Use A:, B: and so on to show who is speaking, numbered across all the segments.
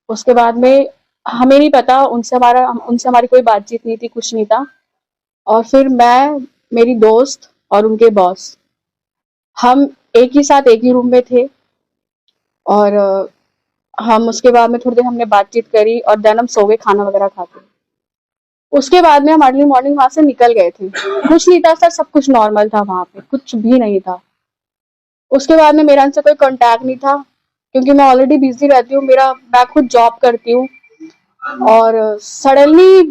A: उसके बाद में हमें नहीं पता, उनसे हमारी कोई बातचीत नहीं थी, कुछ नहीं था। और फिर मैं, मेरी दोस्त और उनके बॉस, हम एक ही साथ एक ही रूम में थे। और हम उसके बाद में थोड़ी देर हमने बातचीत करी और देन हम सो गए खाना वगैरह खा के। उसके बाद में हम अर्ली मॉर्निंग वहाँ से निकल गए थे। कुछ नहीं था सर, सब कुछ नॉर्मल था वहाँ पे, कुछ भी नहीं था। उसके बाद में मेरा उनसे कोई कॉन्टैक्ट नहीं था, क्योंकि मैं ऑलरेडी बिज़ी रहती हूँ, मैं खुद जॉब करती हूँ। और सडनली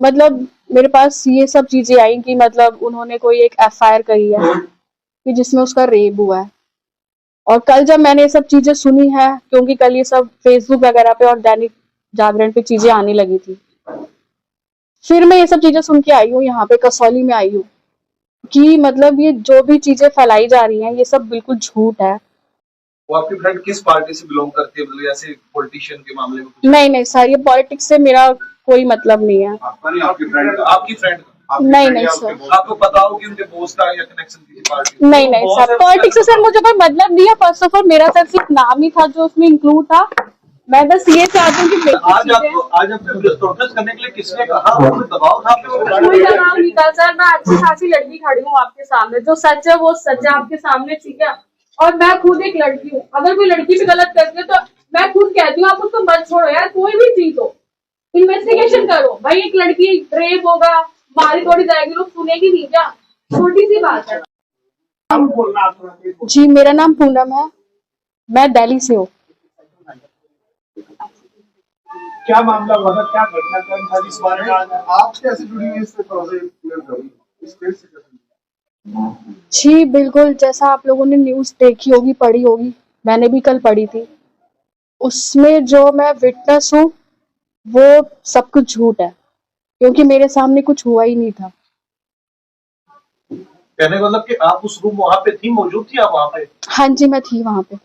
A: मतलब मेरे पास ये सब चीज़ें आई कि मतलब उन्होंने कोई एक एफआईआर करी है कि जिसमें उसका रेप हुआ है। और कल जब मैंने ये सब चीज़ें सुनी है, क्योंकि कल ये सब फेसबुक वगैरह पे और दैनिक जागरण पे चीज़ें आने लगी थी, फिर मैं ये सब चीज़ें सुन के आई हूँ, यहाँ पे कसौली में आई हूँ कि मतलब ये जो भी चीज़ें फैलाई जा रही हैं, ये सब बिल्कुल झूठ है।
B: वो आपकी फ्रेंड किस पार्टी से बिलोंग करती है, मतलब ऐसे पॉलिटिशियन के मामले में?
A: नहीं नहीं सर, ये पॉलिटिक्स से मेरा कोई मतलब नहीं है।
B: आपका नहीं, आपकी फ्रेंड का? आपकी फ्रेंड का?
A: नहीं नहीं सर,
B: आपको पता हो कि उनके बॉस का या कनेक्शन किसी पार्टी?
A: नहीं नहीं सर, पॉलिटिक्स से सर मुझे कोई मतलब नहीं है। फर्स्ट ऑफ ऑल मेरा सर सिर्फ नाम ही था जो उसमें इंक्लूड था। मैं बस ये चाहती हूँ कि
B: आज आपको प्रोटेस्ट करने के लिए किसने कहा? दबाव था आपके ऊपर?
A: कोई दबाव नहीं था सर, मैं अच्छी खासी लड़की खड़ी हूँ आपके सामने, जो सच है वो सच है आपके सामने, ठीक है। और मैं खुद एक लड़की हूँ, अगर कोई लड़की भी गलत करती है तो मैं खुद कहती हूँ आप उसको मत छोड़ो यार, कोई भी चीज हो इन्वेस्टिगेशन करो भाई। एक लड़की रेप होगा, मारी तोड़ी जाएगी, लोग सुनेगी नहीं क्या? छोटी सी बात है। जी मेरा नाम पूनम है, मैं दिल्ली से हूँ।
C: क्या मामला हुआ था, क्या घटनाक्रम था जिस बारे में आप कैसे जुड़ी हैं इससे? थोड़ा सा क्लियर करो, इस केस से कैसे?
A: जी बिल्कुल, जैसा आप लोगों ने न्यूज़ देखी होगी, पढ़ी होगी, मैंने भी कल पढ़ी थी। उसमें जो मैं विटनेस हूँ, वो सब कुछ झूठ है, क्योंकि मेरे सामने कुछ हुआ ही नहीं था।
B: कहने का मतलब कि आप उस रूम वहाँ पे थी, मौजूद थी आप वहाँ पे?
A: हाँ जी, मैं थी वहाँ पे।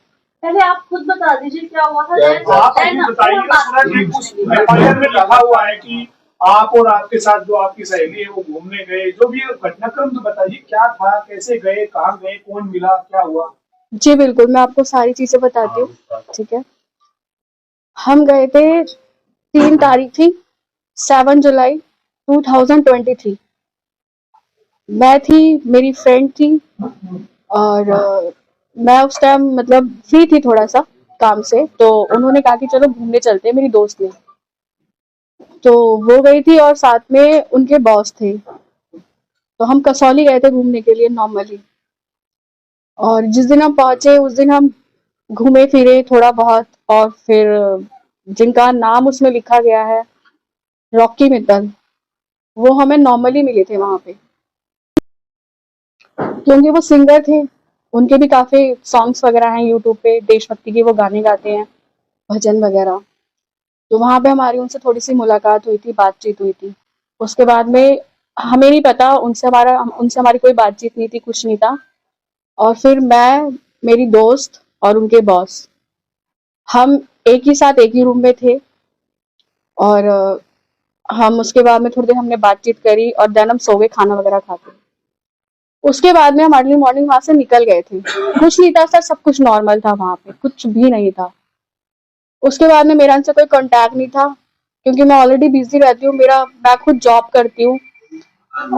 D: पहले आप खुद बता दीजिए क्या हुआ था।
C: आप अभी बताइए, उस एफआईआर में लिखा हुआ है कि आप और आपके साथ जो आपकी सहेली है वो घूमने गए, जो भी घटनाक्रम तो बताइए, क्या था, कैसे गए, कहाँ गए, कौन मिला, क्या हुआ?
A: जी बिल्कुल, मैं आपको सारी चीज़ें बताती हूँ, ठीक है। हम गए थे, 3 तारीख थी, 7 जुलाई 2023। मैं थी, मेरी फ्रेंड थी, और मैं उस टाइम मतलब फ्री थी थोड़ा सा काम से, तो उन्होंने कहा कि चलो घूमने चलते हैं, मेरी दोस्त ने। तो वो गई थी और साथ में उनके बॉस थे। तो हम कसौली गए थे घूमने के लिए नॉर्मली। और जिस दिन हम पहुंचे उस दिन हम घूमे फिरे थोड़ा बहुत, और फिर जिनका नाम उसमें लिखा गया है रॉकी मित्तल, वो हमें नॉर्मली मिले थे वहां पे, क्योंकि वो सिंगर थे। उनके भी काफी सॉन्ग्स वगैरह हैं यूट्यूब पे, देशभक्ति के वो गाने गाते हैं, भजन वगैरह। तो वहां पे हमारी उनसे थोड़ी सी मुलाकात हुई थी, बातचीत हुई थी। उसके बाद में हमें नहीं पता, उनसे हमारी कोई बातचीत नहीं थी, कुछ नहीं था। और फिर मैं, मेरी दोस्त और उनके बॉस, हम एक ही साथ एक ही रूम में थे। और हम उसके बाद में थोड़ी देर हमने बातचीत करी और देन हम सो गए खाना वगैरह खा के। उसके बाद में हम अर्ली मॉर्निंग वहां से निकल गए थे। कुछ नहीं था सर, सब कुछ नॉर्मल था वहां पे, कुछ भी नहीं था। उसके बाद में मेरा उनसे कोई कॉन्टैक्ट नहीं था, क्योंकि मैं ऑलरेडी बिजी रहती हूँ, मैं खुद जॉब करती हूँ।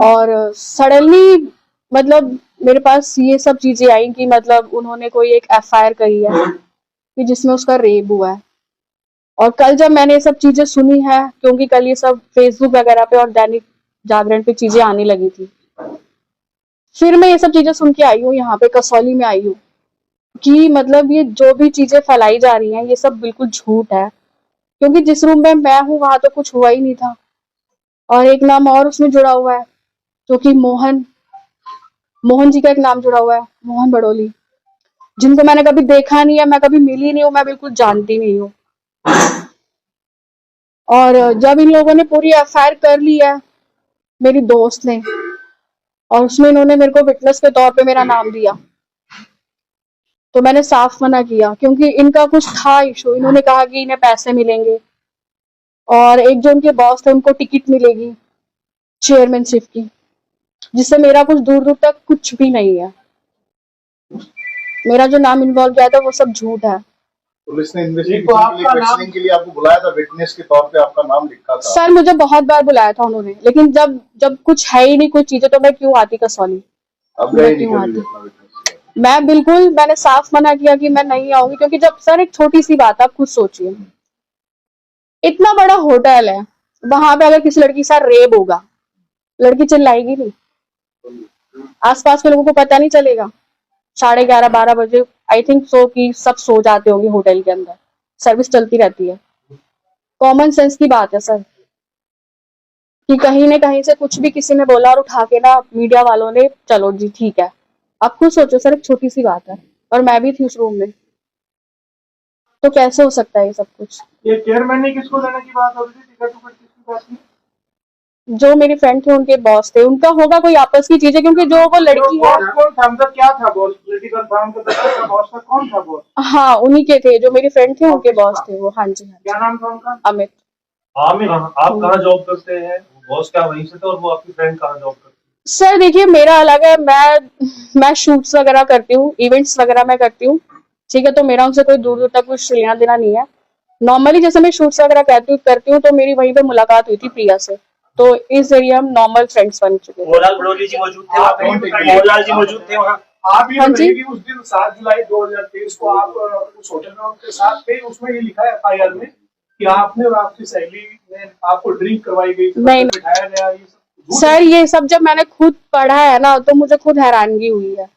A: और सडनली मतलब मेरे पास ये सब चीजें आई कि मतलब उन्होंने कोई एक एफआईआर करी है कि जिसमें उसका रेप हुआ है। और कल जब मैंने ये सब चीजें सुनी है, क्योंकि कल ये सब फेसबुक वगैरह पे और दैनिक जागरण पे चीजें आने लगी थी, फिर मैं ये सब चीजें सुन के आई हूँ, यहाँ पे कसौली में आई हूँ कि मतलब ये जो भी चीजें फैलाई जा रही हैं, ये सब बिल्कुल झूठ है। क्योंकि जिस रूम में मैं हूँ वहां तो कुछ हुआ ही नहीं था। और एक नाम और उसमें जुड़ा हुआ है, जो कि मोहन मोहन जी का एक नाम जुड़ा हुआ है, मोहन बड़ोली, जिनको मैंने कभी देखा नहीं है, मैं कभी मिली नहीं हूँ, मैं बिल्कुल जानती नहीं हूँ। और जब इन लोगों ने पूरी एफआईआर कर ली है, मेरी दोस्त ने, और उसमें इन्होंने मेरे को विटनेस के तौर पे मेरा नाम दिया, तो मैंने साफ मना किया, क्योंकि इनका कुछ था इशू। इन्होंने कहा कि इन्हें पैसे मिलेंगे, और एक जो उनके बॉस थे उनको टिकट मिलेगी चेयरमैनशिप की, जिससे मेरा कुछ दूर दूर तक कुछ भी नहीं है। मेरा जो नाम इन्वॉल्व किया था वो सब झूठ है।
E: पुलिस ने
C: एक तो
E: इन्वेस्टिगेशन के लिए,
C: आपका नाम-
E: क्वेश्चनिंग के लिए आपको बुलाया था, विटनेस के तौर पे आपका नाम लिखा था।
A: सर मुझे बहुत बार बुलाया था उन्होंने, लेकिन जब जब कुछ है ही नहीं कोई चीजें, तो मैं क्यों आती कसौली।
E: अब गए नहीं
A: क्यों
E: कभी
A: आती?
E: भी अपना विटनेस।
A: मैं बिल्कुल, मैंने साफ मना किया कि मैं नहीं आऊंगी, क्योंकि जब सर एक छोटी सी बात आप खुद सोचिए, इतना बड़ा होटल है, वहां पे अगर किसी लड़की के साथ रेप होगा, लड़की चिल्लाएगी नहीं? आसपास के लोगों को पता नहीं चलेगा? 11:30-12 बजे आई थिंक सो कि सब सो जाते होंगे होटल के अंदर, सर्विस चलती रहती है। कॉमन सेंस की बात है सर, कि कहीं न कहीं से कुछ भी किसी ने बोला और उठा के ना मीडिया वालों ने, चलो जी ठीक है। आप खुद सोचो सर, एक छोटी सी बात है, और मैं भी थी उस रूम में, तो कैसे हो सकता है ये सब कुछ?
C: ये चेयरमैन ने किसको देने की बात हो रही थी, टिकट उकट किसकी बात थी?
A: जो मेरे फ्रेंड थे उनके बॉस थे, उनका होगा कोई आपस की चीजें, क्योंकि जो वो लड़की है,
C: बॉस कौन था, मतलब क्या था बॉस? पॉलिटिकल फर्म का था, बॉस का कौन था बॉस?
A: हाँ उन्हीं के थे, जो मेरे फ्रेंड थे उनके बॉस थे वो। हाँ जी, हाँ
C: क्या नाम था उनका?
A: जी, अमित।
F: आमिर, आप कहाँ जॉब करते हैं? बॉस क्या वहीं से थे, और वो आपकी फ्रेंड कहाँ जॉब करती है?
A: सर देखिए मेरा अलग है, मैं शूट्स वगैरह करती हूँ, इवेंट्स वगैरह मैं करती हूँ, ठीक है, तो मेरा उनसे कोई दूर दूर तक कुछ लेना देना नहीं है। नॉर्मली जैसे मैं शूट्स वगैरह करती हूँ, तो मेरी वहीं पे मुलाकात हुई थी प्रिया से, तो इस जरिए हम नॉर्मल फ्रेंड्स बन चुके थे।
F: मोहनलाल बड़ौली जी मौजूद थे
C: आप ये
F: वहाँ?
C: बताइए-
F: मोहनलाल जी मौजूद थे वहाँ?
C: आप ये
A: हाँ
C: बताइए
A: जी।
C: कि उस दिन 7 जुलाई 2023 को आप उस होटल में उनके साथ थे, उसमें ये लिखा है FIR में कि आपने और आपकी सहेली ने आपको ड्रिंक करवाई गई थी,
A: नहीं।
C: बिठाया गया, ये सब झूठ
A: सर
C: है।
A: ये सब जब मैंने खुद पढ़ा है ना, तो मुझे खुद हैरानगी हुई है।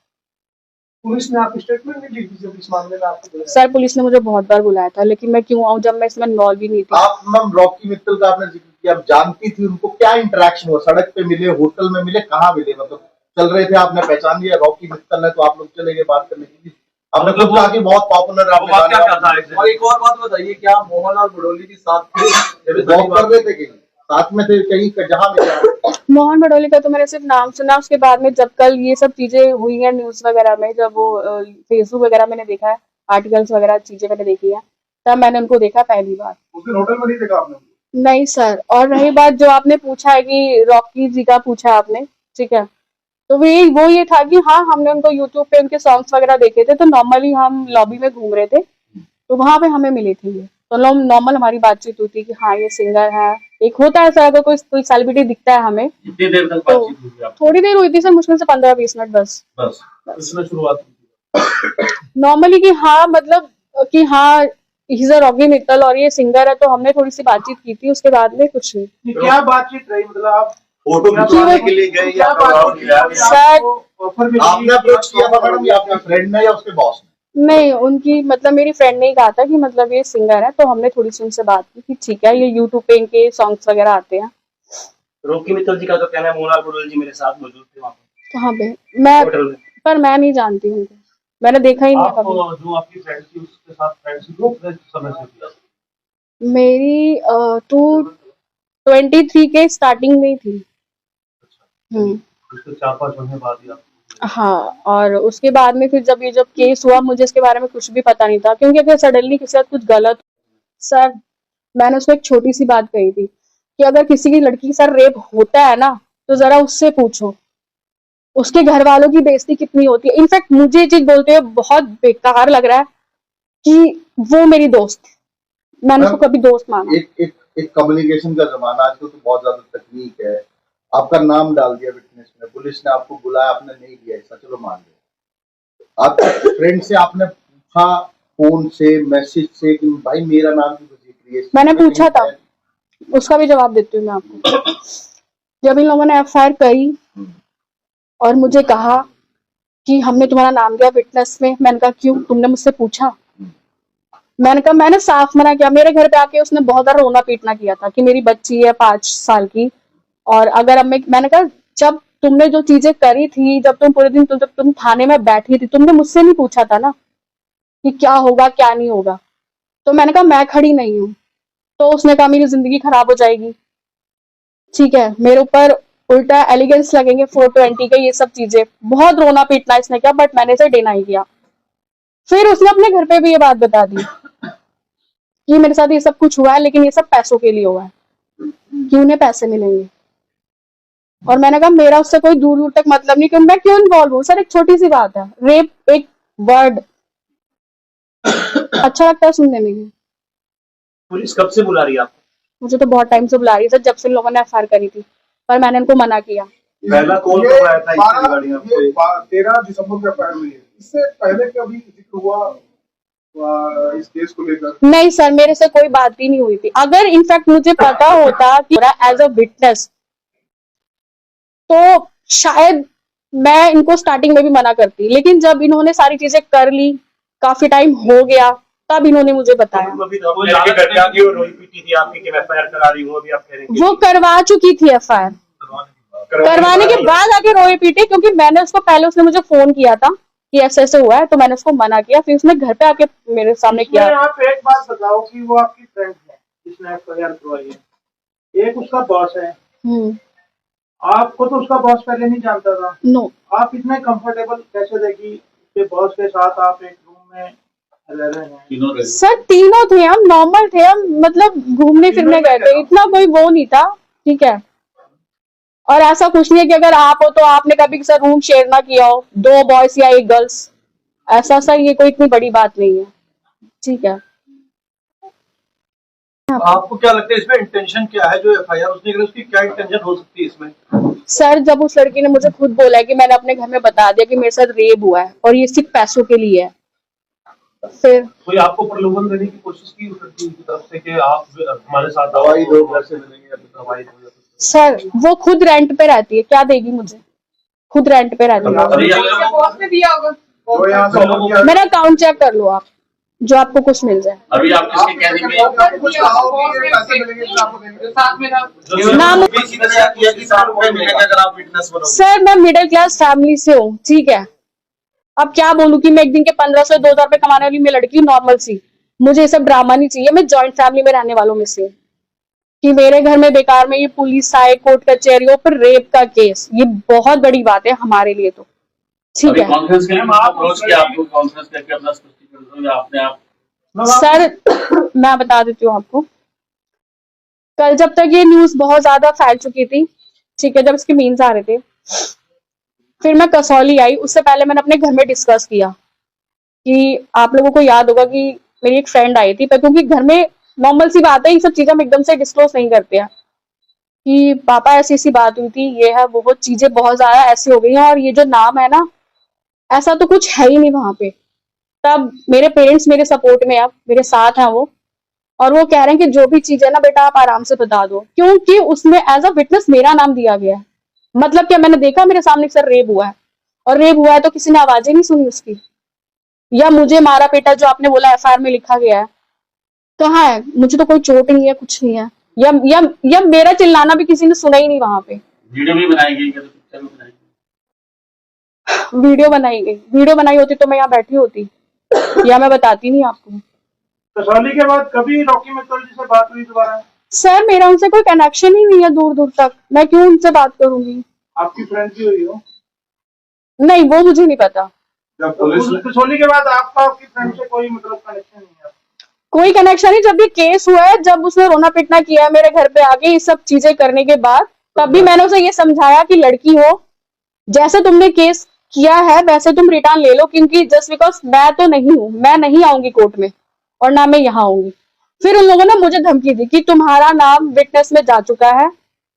C: पुलिस ने आपकी स्टेटमेंट नहीं ली थी जब इस मामले में आपको बुलाया?
A: सर पुलिस ने मुझे बहुत बार बुलाया था, लेकिन मैं क्यों आऊँ जब मैं इसमें इन्वॉल्व ही नहीं थी।
E: आप मैम रॉकी मित्तल का आपने जिक्र किया, आप जानती थी उनको, क्या इंटरेक्शन हुआ? सड़क पे मिले, होटल में मिले, कहाँ मिले? मतलब चल रहे थे, आपने पहचान लिया रॉकी मित्तल है, तो आप लोग चले गए बात करने के लिए। आपने
F: मतलब
E: खुद कहा कि बहुत पॉपुलर
F: वो बात क्या था exactly?
B: और एक और बात बताइए, क्या मोहनलाल बड़ौली के साथ थे जब इस
E: वॉक
B: बड़ी
E: कर
B: बात-
E: रहे थे कहीं साथ में थे, कहीं जहाँ मिले?
A: मोहन बडोली का तो मैंने सिर्फ नाम सुना, उसके बाद में जब कल ये सब चीजें हुई हैं न्यूज वगैरह में, जब वो फेसबुक वगैरह मैंने देखा है, आर्टिकल्स वगैरह चीजें मैंने देखी है, तब मैंने उनको देखा पहली बार।
C: उस दिन होटल में नहीं देखा आपने?
A: नहीं सर। और रही बात जो आपने पूछा है कि रॉकी जी का पूछा आपने, ठीक है, तो वो ये था कि हाँ हमने उनको यूट्यूब पे उनके सॉन्ग्स वगैरह देखे थे, तो नॉर्मली हम लॉबी में घूम रहे थे, तो वहां पे हमें मिली थी ये, तो नॉर्मल हमारी बातचीत हुई थी कि हाँ ये सिंगर है। एक होता है सर, अगर कोई सेलिब्रिटी दिखता है हमें,
F: कितनी देर तक
A: तो
F: बातचीत हुई आपकी?
A: थोड़ी देर हुई थी सर, मुश्किल से 15-20 मिनट बस।
F: बस इसमें शुरुआत हुई थी।
A: नॉर्मली कि हाँ मतलब कि हाँ इज अ रॉकी मित्तल और ये सिंगर है, तो हमने थोड़ी सी बातचीत की थी, उसके बाद में कुछ नहीं।
C: ये क्या बातचीत रही, मतलब आप
E: फोटो खिंचवाने के लिए गए
C: क्या
E: या
C: बातचीत की?
E: आपने
A: सर
C: ऑफर में
E: अप्रोच किया था मैडम, या आपके फ्रेंड ने या उसके बॉस ने?
A: नहीं, उनकी मतलब मेरी फ्रेंड ने ही कहा था कि मतलब ये सिंगर है, तो हमने थोड़ी सी उनसे बात की कि ठीक है, ये यूट्यूब पे इनके सॉन्ग्स वगैरह आते हैं।
F: रॉकी मित्तल जी का तो कहना है मोहनलाल बड़ौली जी मेरे साथ मौजूद थे वहाँ पे
A: कहाँ पे? मैं
F: होटल में।
A: पर मैं नहीं जानती उनको, मैंने देखा ही नहीं है
F: आप
A: कभी।
F: जो आपकी फ्रेंड थी उसके साथ फ्रेंडशिप कितने समय से किया?
A: मेरी 23 के स्टार्टिंग में ही थी।
F: उसके 4-5 महीने बाद ही आप?
A: हाँ, और उसके बाद में फिर जब केस हुआ, मुझे इसके बारे में कुछ भी पता नहीं था, क्योंकि अगर सडनली किसी के साथ कुछ गलत, सर मैंने उसको एक छोटी सी बात कही थी कि अगर किसी की लड़की के साथ रेप होता है ना, तो जरा उससे पूछो उसके घर वालों की बेइज्जती कितनी होती है। इनफैक्ट मुझे ये चीज बोलते हुए बहुत बेकार लग रहा है कि वो मेरी दोस्त थी, मैंने उसको कभी दोस्त माना।
E: एक कम्युनिकेशन का जमाना, आजकल तो बहुत ज्यादा तकनीक है। आपका नाम डाल दिया विटनेस में, पुलिस ने आपको बुलाया, आपने नहीं दिया ऐसा, चलो मान लिया। आपके फ्रेंड से आपने पूछा फोन से, मैसेज से कि भाई मेरा नाम क्यों जिक्र है?
A: मैंने पूछा था, उसका भी जवाब देती हूँ मैं आपको। जब इन लोगों ने FIR करी और मुझे कहा कि हमने तुम्हारा नाम दिया विटनेस में, मैंने कहा क्यों, तुमने मुझसे पूछा? मैंने कहा, मैंने साफ मना किया। मेरे घर पे आके उसने बहुत ज्यादा रोना पीटना किया था कि मेरी बच्ची है 5 साल की, और अगर अब मैंने कहा जब तुमने जो चीजें करी थी, जब तुम पूरे दिन जब तुम थाने में बैठी थी, तुमने मुझसे नहीं पूछा था ना कि क्या होगा क्या नहीं होगा। तो मैंने कहा मैं खड़ी नहीं हूँ, तो उसने कहा मेरी जिंदगी खराब हो जाएगी, ठीक है, मेरे ऊपर उल्टा एलिगेंस लगेंगे 420 के, ये सब चीजें, बहुत रोना पीटना इसने किया, बट मैंने इसे डिनाई किया। फिर उसने अपने घर पे भी ये बात बता दी कि मेरे साथ ये सब कुछ हुआ है, लेकिन ये सब पैसों के लिए हुआ है, कि उन्हें पैसे मिलेंगे। और मैंने कहा मेरा उससे कोई दूर दूर तक मतलब नहीं, क्यों मैं क्यों इन्वॉल्व हूँ सर? एक छोटी सी बात है, रेप एक वर्ड अच्छा लगता है सुनने में भी।
F: पुलिस कब से बुला रही है आपको?
A: मुझे तो बहुत टाइम से बुला रही है सर, जब से इन लोगों ने एफआईआर करी थी, पर मैंने इनको मना किया।
F: पहला कॉल
C: ये
F: कब आया था इसके रिगार्डिंग आपको?
C: 13 दिसंबर को एफआईआर हुई है। इससे पहले कभी जिक्र हुआ इस केस को लेकर?
A: नहीं सर, मेरे से कोई बात ही नहीं हुई थी। अगर इनफैक्ट मुझे पता होता कि एज अ विटनेस, तो शायद मैं इनको स्टार्टिंग में भी मना करती, लेकिन जब इन्होंने सारी चीजें कर ली, काफी टाइम हो गया, तब इन्होंने मुझे बताया।
F: अभी तो लड़की घटना की और रोई पीटी थी आपकी कि मैं एफआईआर करा रही हूँ, अभी आप कह रहे हैं
A: वो करवा चुकी थी एफआईआर, करवाने के बाद आके रोए पीटे, क्योंकि मैंने उसको पहले, उसने मुझे फोन किया था कि ऐसे ऐसे हुआ है, तो मैंने उसको मना किया, फिर उसने घर पे आके मेरे सामने किया।
C: आप एक बात बताओ कि वो आपकी फ्रेंड है जिसने एफआईआर करवाई है, एक उसका बॉस है, आपको तो उसका बॉस पहले नहीं जानता था।
A: नो,
C: आप इतने कंफर्टेबल कैसे थे कि बॉस के साथ आप एक रूम में रह रहे हैं?
A: सर तीनों थे हम, नॉर्मल थे हम, मतलब घूमने फिरने गए थे, इतना कोई वो नहीं था, ठीक है। और ऐसा कुछ नहीं है कि अगर आप हो तो आपने कभी सर रूम शेयर ना किया हो, 2 बॉयज या 1 गर्ल्स, ऐसा सर ये कोई इतनी बड़ी बात नहीं है, ठीक है।
B: आपको क्या लगता है इसमें इंटेंशन क्या है? जो एफआईआर उसने करी, उसकी क्या इंटेंशन हो सकती है इसमें?
A: सर जब उस लड़की ने मुझे खुद बोला है कि मैंने अपने घर में बता दिया कि मेरे साथ रेप हुआ है और ये सिर्फ पैसों के लिए है, फिर
F: कोई आपको प्रलोभन देने की कोशिश की उस लड़की की तरफ से कि आप हमारे साथ आओ,
E: दवाई दो, पैसे मिलेंगे, दवाई दो?
A: सर वो खुद रेंट पे रहती है, क्या देगी मुझे? खुद रेंट पे रहती है।
C: तो यहाँ से
A: मेरा अकाउंट चेक कर लो आप, जो आपको कुछ मिल जाए।
G: अभी आप किसके कहने में
C: कुछ कहोगे कि पैसे मिलेंगे तो आपको देंगे?
A: नाम
B: किया कि 7 रुपए मिलेगा अगर आप विटनेस बनोगे।
A: सर मैं मिडिल क्लास फैमिली से हूँ, ठीक है। अब क्या बोलूं कि मैं एक दिन के 1500 2000 रुपए कमाने वाली मैं लड़की नॉर्मल सी, मुझे ये सब ड्रामा नहीं चाहिए। मैं जॉइंट फैमिली में रहने वालों में से हूँ, कि मेरे घर में बेकार में ये पुलिस आए, कोर्ट कचहरियों पर रेप का केस, ये बहुत बड़ी बात है हमारे लिए, तो ठीक
G: अभी
A: है।
G: कॉन्फ्रेंस के लिए अप्रोच किया आपको, कॉन्फ्रेंस करके अपना स्पष्टीकरण दोगे आपने आप?
A: सर मैं बता देती हूँ आपको, कल जब तक ये न्यूज बहुत ज्यादा फैल चुकी थी, ठीक है, जब इसके मीम्स आ रहे थे, फिर मैं कसौली आई, उससे पहले मैंने अपने घर में डिस्कस किया कि आप लोगों को याद होगा कि मेरी एक फ्रेंड आई थी, पर क्योंकि घर में नॉर्मल सी बात है, ये सब चीजें हम एकदम से डिस्क्लोज नहीं करते हैं कि पापा ऐसी ऐसी बात हुई थी, ये है वो चीजें बहुत ज्यादा ऐसी हो गई हैं, और ये जो नाम है ना, ऐसा तो कुछ है ही नहीं वहां पे। तब मेरे पेरेंट्स मेरे सपोर्ट में, अब मेरे साथ हैं वो, और वो कह रहे हैं कि जो भी चीज है ना बेटा, आप आराम से बता दो, क्योंकि उसमें एज अ विटनेस मेरा नाम दिया गया है। मतलब क्या, मैंने देखा मेरे सामने सर रेप हुआ है, और रेप हुआ है तो किसी ने आवाज ही नहीं सुनी उसकी, या मुझे मारा पेटा जो आपने बोला एफआईआर में लिखा गया है, कहाँ है? मुझे तो कोई चोट नहीं है, कुछ नहीं है, या मेरा चिल्लाना भी किसी ने सुना ही नहीं वहां पे।
G: वीडियो भी बनाई गई क्या? तो पिक्चर भी बनाई गई?
A: वीडियो बनाई गई, वीडियो बनाई होती तो मैं यहाँ बैठी होती, या मैं बताती नहीं आपको।
C: कसौली के बाद कभी रॉकी मित्तल जी से बात हुई दोबारा?
A: सर मेरा उनसे कोई कनेक्शन ही नहीं है दूर दूर तक, मैं क्यों उनसे बात करूंगी?
C: आपकी फ्रेंड भी हुई हो?
A: नहीं, वो मुझे नहीं पता।
C: जब कसौली के बाद आपका आपकी फ्रेंड से कोई मतलब कनेक्शन नहीं है?
A: कोई कनेक्शन नहीं। जब ये केस हुआ है, जब उसने रोना पिटना किया है मेरे घर पे आके, ये सब चीजें करने के बाद, तब भी मैंने उसे ये समझाया कि लड़की हो, जैसे तुमने केस किया है वैसे तुम रिटर्न ले लो, क्योंकि जस्ट बिकॉज मैं तो नहीं हूँ, मैं नहीं आऊंगी कोर्ट में, और ना मैं यहाँ आऊंगी। फिर उन लोगों ने मुझे धमकी दी कि तुम्हारा नाम विटनेस में जा चुका है,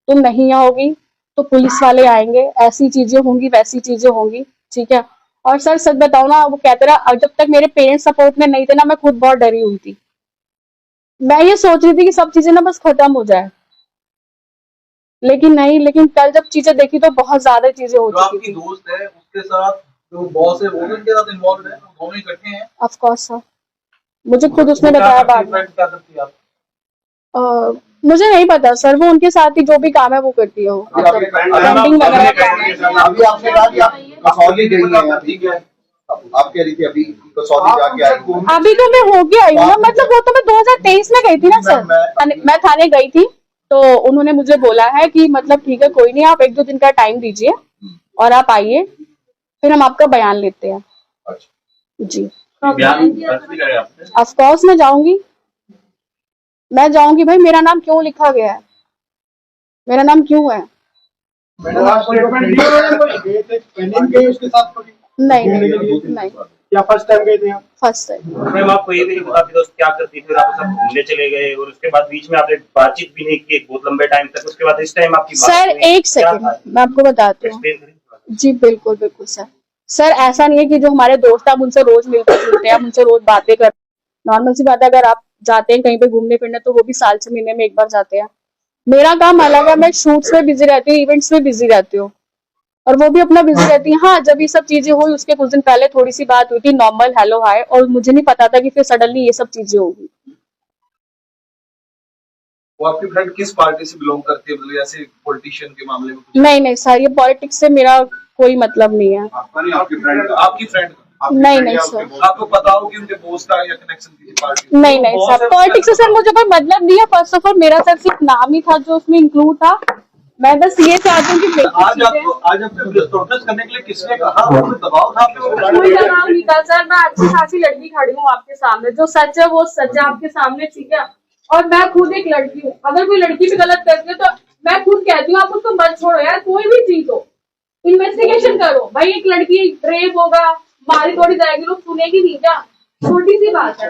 A: तुम नहीं आओगी तो पुलिस वाले आएंगे, ऐसी चीजें होंगी, वैसी चीजें होंगी, ठीक है। और सर सच बताओ ना, वो कहते रहा, जब तक मेरे पेरेंट्स सपोर्ट में नहीं थे ना, मैं खुद बहुत डरी हुई थी। मैं ये सोच रही थी कि सब चीजें ना बस खत्म हो जाए, लेकिन नहीं। लेकिन कल जब चीजें देखी तो बहुत ज्यादा चीजें हो
B: जो
A: चुकी
B: आपकी
A: थी।
B: दोस्त है उसके साथ जो बॉस है वो भी उनके साथ इन्वॉल्व है, दोनों इकट्ठे हैं?
A: ऑफ कोर्स सर, मुझे खुद उसने बताया बाद में।
F: क्या करती है आप?
A: मुझे नहीं पता सर, वो उनके साथ ही जो भी काम है वो करती है, वो पेंटिंग वगैरह काम है।
E: अभी आपने कहा कि आप कसौली गई हैं, ठीक है, आप कह रही थी अभी कसौली जाके आई हूँ।
A: अभी तो मैं होके आई हूँ ना, मतलब वो तो मैं 2023 में गई थी ना सर, मैं थाने गई थी, तो उन्होंने मुझे बोला है कि मतलब ठीक है कोई नहीं, आप 1-2 दिन का टाइम दीजिए और आप आइए, फिर हम आपका बयान लेते हैं। जी
G: बयान दर्ज भी करे आपने?
A: ऑफ कोर्स मैं जाऊंगी भाई, मेरा नाम क्यों लिखा गया है, मेरा नाम क्यों है?
C: स्टेटमेंट
A: नहीं नहीं नहीं।
C: या फर्स्ट टाइम गए थे आप?
A: First time.
G: मैम आपको ये भी नहीं पता आपकी दोस्त क्या करती, फिर आप सब घूमने चले गए और उसके बाद बीच में आपने बातचीत भी नहीं की एक बहुत लंबे टाइम तक, उसके बाद इस टाइम आपकी बात
A: सर
G: हुई।
A: एक
G: क्या
A: सेकंड,
G: था?
A: मैं आपको बताती हूँ।
G: एक्सप्लेन करें थोड़ा सा।
A: जी बिल्कुल बिल्कुल सर। सर ऐसा नहीं है कि जो हमारे दोस्त हैं, हम उनसे रोज मिलते जुलते हैं, हम उनसे रोज बातें करते हैं। नॉर्मल सी बात है, अगर आप जाते हैं कहीं पे घूमने फिरने तो वो भी साल 6 महीने में एक बार जाते हैं। मेरा काम अलग है, मैं शूट्स में बिजी रहती हूँ, इवेंट्स में बिजी रहती हूँ, और वो भी अपना बिजी रहती है। हाँ, जब ये सब चीजें हुई उसके कुछ दिन पहले थोड़ी सी बात हुई थी, नॉर्मल हेलो हाय, और मुझे नहीं पता था कि फिर सडनली ये सब चीजें होगी।
B: वो आपकी फ्रेंड किस पार्टी से बिलोंग करती है, मतलब ऐसे पॉलिटिशियन के मामले में कुछ?
A: नहीं सर, ये पॉलिटिक्स से मेरा कोई मतलब नहीं है।
B: आपका नहीं, आपकी फ्रेंड का। आपकी फ्रेंड का?
A: नहीं सर,
B: आपको पता हो कि उनके बॉस का या कनेक्शन किसी पार्टी से?
A: नहीं सर, पॉलिटिक्स से सर मुझे कोई मतलब नहीं है। फर्स्ट ऑफ ऑल मेरा सर सिर्फ नाम ही था जो उसमें इंक्लूड था। मैं बस ये चाहती हूँ कि
B: आज आपको प्रोटेस्ट करने के लिए किसने कहा, वो दबाव था आप पे?
D: कोई दबाव नहीं था सर, मैं अच्छी खासी लड़की खड़ी हूँ आपके सामने, जो सच है वो सच है आपके सामने, ठीक है। और मैं खुद एक लड़की हूँ, अगर कोई लड़की भी गलत करती है तो मैं खुद कहती हूँ आप उसको मत छोड़ो यार, कोई भी चीज हो इन्वेस्टिगेशन करो भाई। एक लड़की रेप होगा, मारी तोड़ी जाएगी, लोग सुनेगी नहीं क्या? छोटी सी बात है।